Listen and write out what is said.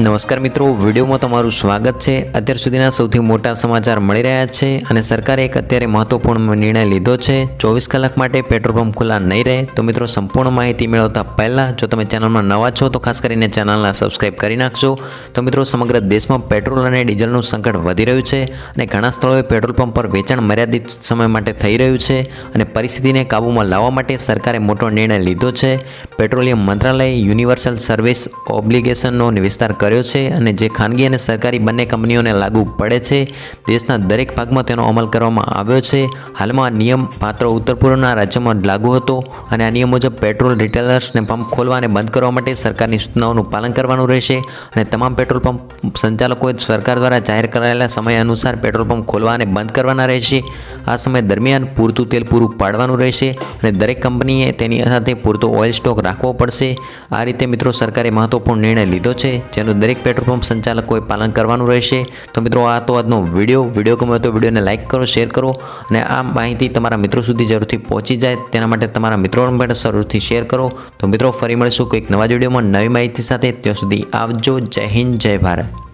નમસ્કાર મિત્રો, વિડીયોમાં તમારું સ્વાગત છે। અત્યાર સુધીના સૌથી મોટા સમાચાર મળી રહ્યા છે અને સરકારે એક અત્યારે મહત્વપૂર્ણ નિર્ણય લીધો છે। 24 કલાક માટે પેટ્રોલ પંપ ખુલ્લા નહીં રહે। તો મિત્રો, સંપૂર્ણ માહિતી મેળવતા પહેલાં જો તમે ચેનલમાં નવા છો તો ખાસ કરીને ચેનલને સબસ્ક્રાઇબ કરી નાખજો। તો મિત્રો, સમગ્ર દેશમાં પેટ્રોલ અને ડીઝલનું સંકટ વધી રહ્યું છે અને ઘણા સ્થળોએ પેટ્રોલ પંપ પર વેચાણ મર્યાદિત સમય માટે થઈ રહ્યું છે અને પરિસ્થિતિને કાબૂમાં લાવવા માટે સરકારે મોટો નિર્ણય લીધો છે। પેટ્રોલિયમ મંત્રાલયે યુનિવર્સલ સર્વિસ ઓબ્લિગેશનનો વિસ્તાર કર્યો છે અને જે ખાનગી અને સરકારી બંને કંપનીઓને લાગુ પડે છે। દેશના દરેક ભાગમાં તેનો અમલ કરવામાં આવ્યો છે। હાલમાં આ નિયમ માત્ર ઉત્તર પૂર્વના રાજ્યોમાં લાગુ હતો અને આ નિયમ મુજબ પેટ્રોલ રિટેલર્સને પંપ ખોલવા અને બંધ કરવા માટે સરકારની સૂચનાઓનું પાલન કરવાનું રહેશે અને તમામ પેટ્રોલ પંપ સંચાલકોએ સરકાર દ્વારા જાહેર કરાયેલા સમય અનુસાર પેટ્રોલ પંપ ખોલવા અને બંધ કરવાના રહેશે। આ સમય દરમિયાન પૂરતું તેલ પૂરું પાડવાનું રહેશે અને દરેક કંપનીએ તેની સાથે પૂરતો ઓઇલ સ્ટોક રાખવો પડશે। આ રીતે મિત્રો, સરકારે મહત્વપૂર્ણ નિર્ણય લીધો છે જેનું દરેક પેટ્રોલ પંપ સંચાલકોએ પાલન કરવાનું રહેશે। તો મિત્રો, આ તો આજનો વિડીયો ગમે તો વિડીયોને લાઇક કરો, શેર કરો અને આ માહિતી તમારા મિત્રો સુધી જરૂરથી પહોંચી જાય તેના માટે તમારા મિત્રો માટે જરૂરથી શેર કરો। તો મિત્રો, ફરી મળીશું કોઈક નવા વિડીયોમાં નવી માહિતી સાથે। ત્યાં સુધી આવજો। જય હિન્દ, જય ભારત।